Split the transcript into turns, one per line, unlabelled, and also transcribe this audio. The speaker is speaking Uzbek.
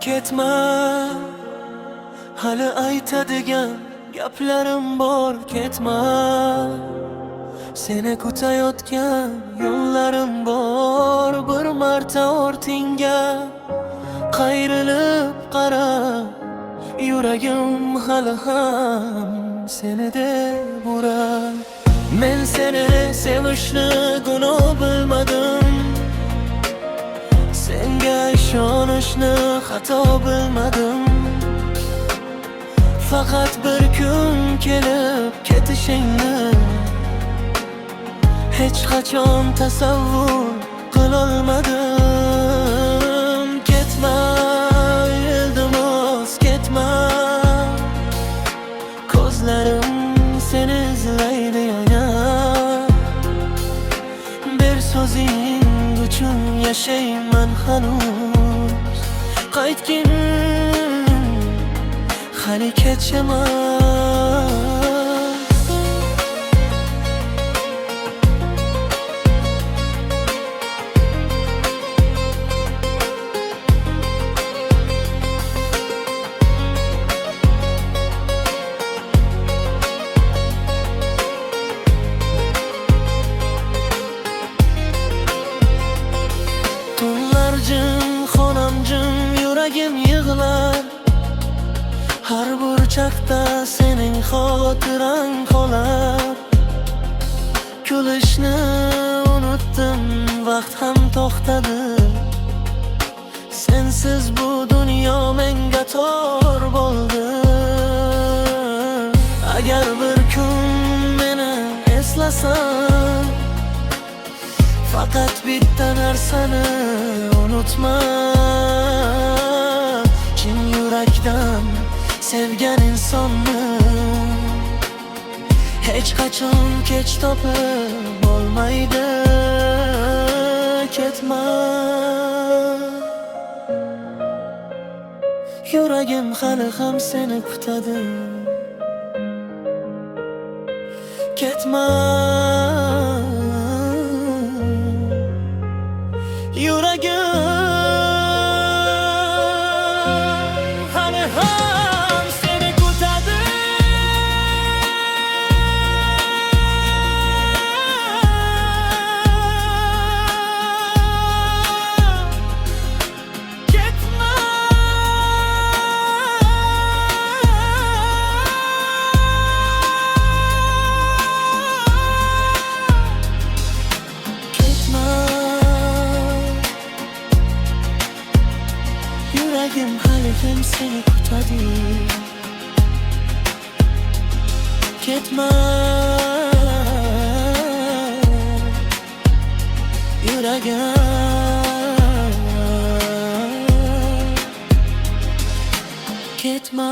ketma, hali aytadigan gaplarim bor, ketma. Seni kutayotgan yo'llarim bor, bir marta ortingga qayrilib qara. Yuragim hali ham seni deb urar. Men seni sevishni gunoh bilmadim, senga ishonishni xato bilmadim. Faqat bir kun kelib ketishingni hech qachon tasavvur qilolmadim. Ketma iltimos, ketma, ko'zlarim seni izlaydi yana. Bir so'zing uchun yashayman hanuz, qaytgin hali kech emas. Tunlar jim, xonam jim, yuragim yig'lar. Har burchakda sening xotirang qolar. Kulishni unutdim, vaqt ham to'xtadi. Sensiz bu dunyo menga tor bo'ldi. Agar bir kun meni eslasan, faqat bitta narsani unutma. Chin yurakdan sevgan insonni hech qachon kech topib olmaydi. Ketma, yuragim hali ham seni kutadi. Ketma, yuragim hali ham seni kutadi. Ketma, ketma, yuragim hali ham seni kutadi. Ketma, yuragim ketma.